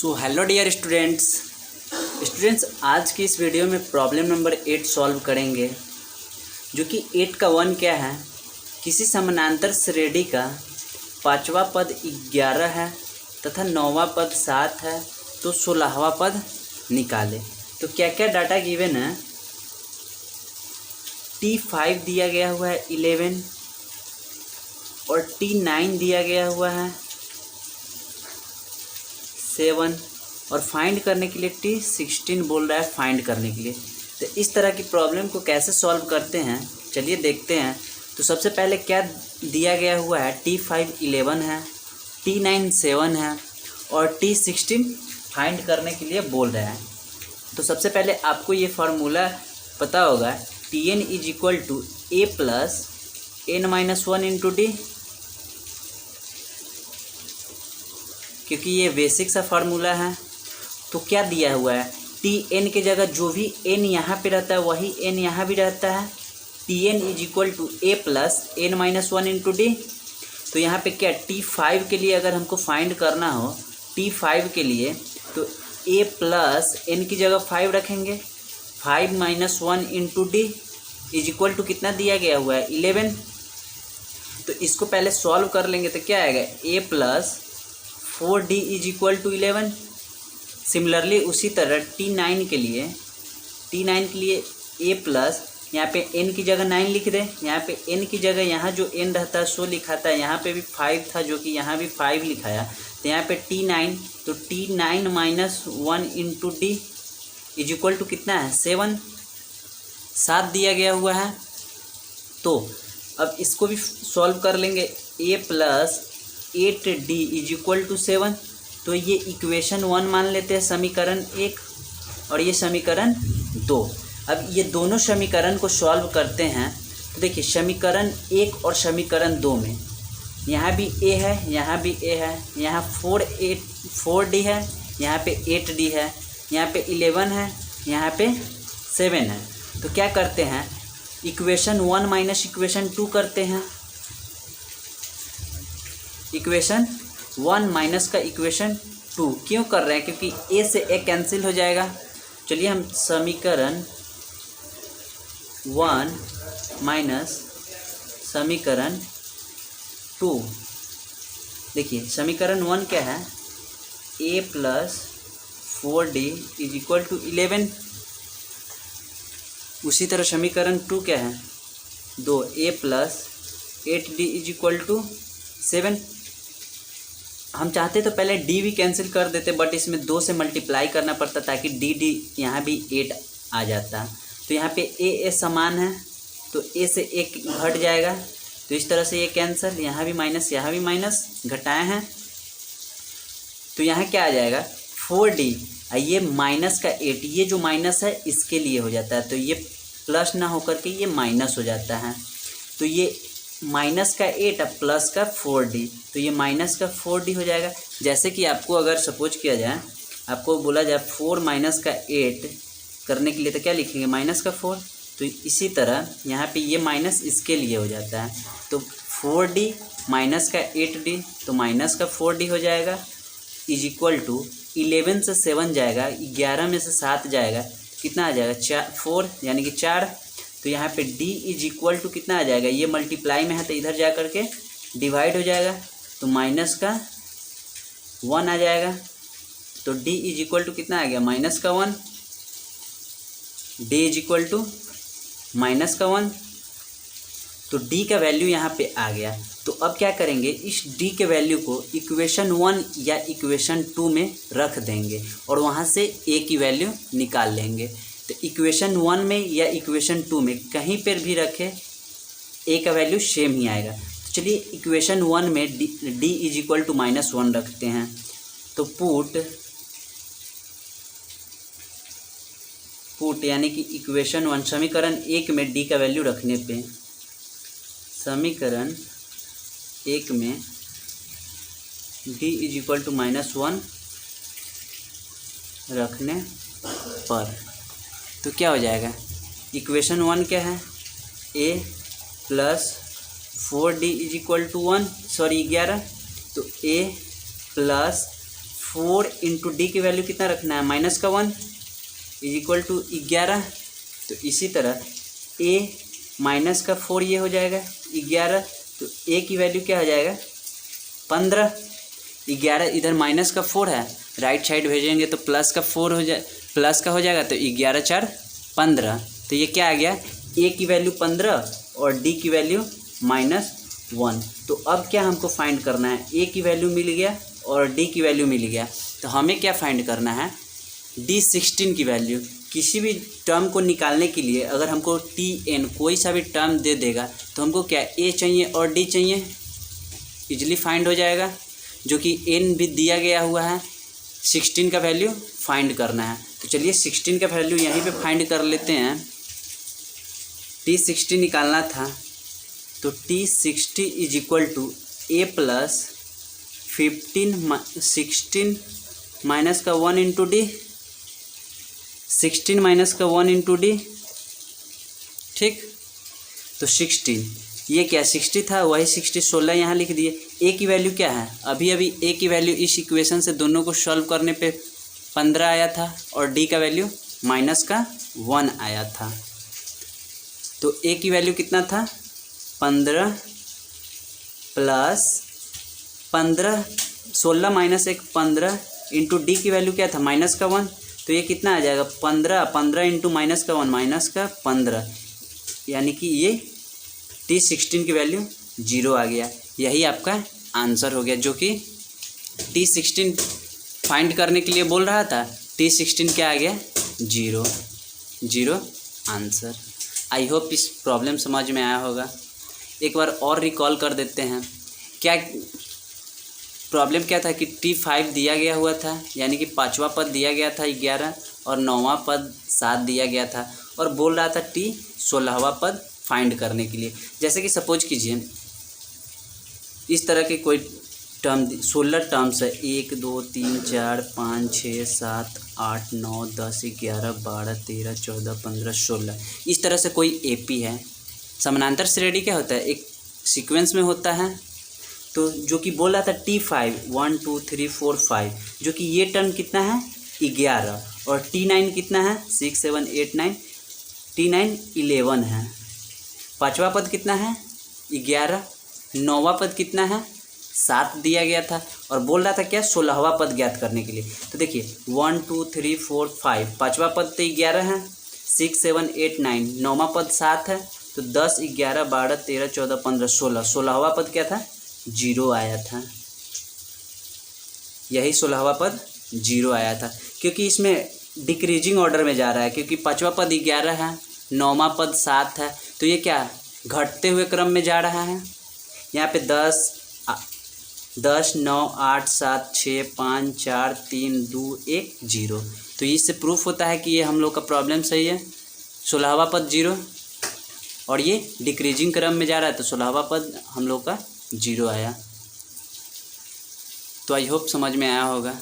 So hello dear students आज की इस वीडियो में प्रॉब्लम नंबर 8 सॉल्व करेंगे, जो कि 8 का 1 क्या है। किसी समानांतर श्रेणी का 5वां पद 11 है तथा 9वां पद 7 है, तो 16वां पद निकाले। तो क्या क्या डाटा गिवन है। T5 दिया गया हुआ है 11 और T9 दिया गया हुआ है 7 और फाइंड करने के लिए T16 बोल रहा है फाइंड करने के लिए। तो इस तरह की प्रॉब्लम को कैसे सॉल्व करते हैं, चलिए देखते हैं। तो सबसे पहले क्या दिया गया हुआ है, T5 11 है, T9 7 है और T16 फाइंड करने के लिए बोल रहा है। तो सबसे पहले आपको ये फार्मूला पता होगा, Tn is equal to a plus n-1 into d, क्योंकि ये बेसिक सा फार्मूला है। तो क्या दिया हुआ है, Tn के जगह जो भी n यहाँ पे रहता है वही n यहाँ भी रहता है। Tn is equal to a plus n-1 into d. तो यहाँ पे क्या T5 के लिए अगर हमको फाइंड करना हो, T5 के लिए तो a प्लस n की जगह 5 रखेंगे, 5 minus 1 into d is equal to कितना दिया गया हुआ है 11। तो इसको पहले सॉल्व कर लेंगे तो क्या आएगा, a plus 4d is equal to 11। Similarly उसी तरह T9 के लिए a प्लस यहाँ पे n की जगह 9 लिख दें, यहाँ पे n की जगह यहाँ जो n रहता है सो लिखाता है, यहाँ पे भी 5 था जो कि यहाँ भी 5 लिखाया। तो यहाँ पे T9, तो T9 minus 1 into d is equal to कितना है 7 दिया गया हुआ है। तो अब इसको भी सॉल्व कर लेंगे, a plus 8d is equal to 7। तो ये इक्वेशन 1 मान लेते हैं, समीकरण 1, और ये समीकरण 2। अब ये दोनों समीकरण को सॉल्व करते हैं तो देखिए समीकरण 1 और समीकरण 2 में यहाँ भी a है, यहाँ भी a है, यहाँ 4d है, यहाँ पे 8d है, यहाँ पे 11 है, यहाँ पे 7 है। तो क्या करते हैं, इक्वेशन 1 माइनस इक्वेशन 2 करते हैं। इक्वेशन 1 माइनस का इक्वेशन 2 क्यों कर रहे हैं, क्योंकि a से a कैंसिल हो जाएगा। चलिए हम समीकरण 1 माइनस समीकरण 2, देखिए समीकरण 1 क्या है, a plus 4d is equal to 11। उसी तरह समीकरण 2 क्या है, 2a plus 8d is equal to 7। हम चाहते तो पहले d भी कैंसिल कर देते, बट इसमें 2 से मल्टीप्लाई करना पड़ता ताकि d यहाँ भी 8 आ जाता। तो यहाँ पे a समान है तो a से 1 घट जाएगा, तो इस तरह से ये कैंसिल, यहाँ भी माइनस घटाए हैं। तो यहाँ क्या आ जाएगा 4d, ये माइनस का 8, ये जो माइनस है इसके लिए हो जाता है, तो ये प्लस ना होकर के ये माइनस हो जाता है। तो ये माइनस का 8 अब प्लस का 4d, तो ये माइनस का 4d हो जाएगा। जैसे कि आपको अगर सपोज किया जाए, आपको बोला जाए 4 माइनस का 8 करने के लिए, तो क्या लिखेंगे माइनस का 4। तो इसी तरह यहाँ पे ये माइनस इसके लिए हो जाता है, तो 4d माइनस का 8d, तो माइनस का 4d हो जाएगा इज इक्वल टू 11 से 7 जाएगा, 11 में से 7 जाएगा, कितना आ जाएगा 4 यानी कि 4। तो यहाँ पे d इज इक्वल टू कितना आ जाएगा, ये मल्टीप्लाई में है तो इधर जा करके डिवाइड हो जाएगा, तो माइनस का 1 आ जाएगा। तो d इज इक्वल टू कितना आ गया माइनस का 1, d is equal to minus का 1। तो d का वैल्यू यहाँ पे आ गया। तो अब क्या करेंगे, इस d के वैल्यू को इक्वेशन 1 या इक्वेशन 2 में रख देंगे और वहाँ से a की वैल्यू निकाल लेंगे। तो इक्वेशन 1 में या इक्वेशन 2 में कहीं पर भी रखें a का वैल्यू सेम ही आएगा। तो चलिए इक्वेशन 1 में d इज इक्वल टू -1 रखते हैं। तो पुट यानी कि इक्वेशन 1 समीकरण 1 में d का वैल्यू रखने पे, समीकरण 1 में d इज इक्वल टू -1 रखने पर तो क्या हो जाएगा, इक्वेशन 1 क्या है, a plus 4d is equal to 11, तो a प्लस 4 इंटू डी की वैल्यू कितना रखना है, -1 इज इक्वल टू 11। तो इसी तरह a -4 ये हो जाएगा 11, तो a की वैल्यू क्या हो जाएगा 15। 11 इधर -4 है, राइट साइड भेजेंगे तो प्लस का 4 हो जाए, प्लस का हो जाएगा, तो 11 4 15। तो ये क्या आ गया, a की वैल्यू 15 और d की वैल्यू -1। तो अब क्या हमको फाइंड करना है, a की वैल्यू मिल गया और d की वैल्यू मिल गया, तो हमें क्या फाइंड करना है, D16 की वैल्यू। किसी भी टर्म को निकालने के लिए अगर हमको Tn कोई सा भी टर्म दे देगा तो हमको क्या a चाहिए और d चाहिए, इजली फाइंड हो जाएगा, जो कि n भी दिया गया हुआ है। 16 का वैल्यू फाइंड करना है, तो चलिए 16 का वैल्यू यहीं पे फाइंड कर लेते हैं। T60 निकालना था, तो T60 is equal to a plus 16 minus का 1 इंटू डी, 16 माइनस का 1 इंटू डी, ठीक। तो 16 ये क्या 60 था, वही 60 16 यहाँ लिख दिए। a की वैल्यू क्या है, अभी अभी a की वैल्यू इस इक्वेशन से दोनों को सॉल्व करने पे 15 आया था और d का वैल्यू -1 आया था। तो a की वैल्यू कितना था 15 प्लस 15, 16 माइनस 1 15 इंटू डी की वैल्यू क्या था -1, तो ये कितना आ जाएगा 15 इंटू -1 यानी कि ये T16 की वैल्यू 0 आ गया। यही आपका आंसर हो गया, जो कि T16 फाइंड करने के लिए बोल रहा था। T16 क्या आ गया 0 आंसर। आई होप इस प्रॉब्लम समझ में आया होगा। एक बार और रिकॉल कर देते हैं। क्या प्रॉब्लम क्या था कि T5 दिया गया हुआ था, यानी कि 5वां पद दिया गया था 11 और 9वां पद 7 दिया गया था, और बोल रहा था T16वां पद फाइंड करने के लिए। जैसे कि सपोज कीजिए इस तरह के कोई टर्म 16 टर्म्स है, 1 2 3 4 5 6 7 8 9 10 11 12 13 14 15 16, इस तरह से कोई AP है। समानांतर श्रेणी क्या होता है, एक सीक्वेंस में होता है। तो जो कि बोल रहा था T5 1 2 3 4 5, जो कि ये टर्म कितना है 11, और T9 कितना है 6 7 8 9, T9 11 है। 5वां पद कितना है 11, 9वां पद कितना है 7 दिया गया था, और बोल रहा था क्या 16वां पद ज्ञात करने के लिए। तो देखिए 1 2 3 4 5, 5वां पद तो 11 है, 6 7 8 9, 9वां पद 7 है, तो 10 11 12 13 14 15 16, 16वां पद क्या था 0 आया था। यही 16वां पद 0 आया था, क्योंकि इसमें डिक्रीजिंग ऑर्डर में जा रहा है, क्योंकि 5वां पद 11 है, 9वां पद 7 है, तो ये क्या घटते हुए क्रम में जा रहा है। यहाँ पे 10 9 8 7 6 5 4 3 2 1 0, तो इससे प्रूफ होता है कि ये हम लोग का प्रॉब्लम सही है। 16वां पद 0 और ये डिक्रीजिंग क्रम में जा रहा है, तो 16वां पद हम लोग का 0 आया। तो आई होप समझ में आया होगा।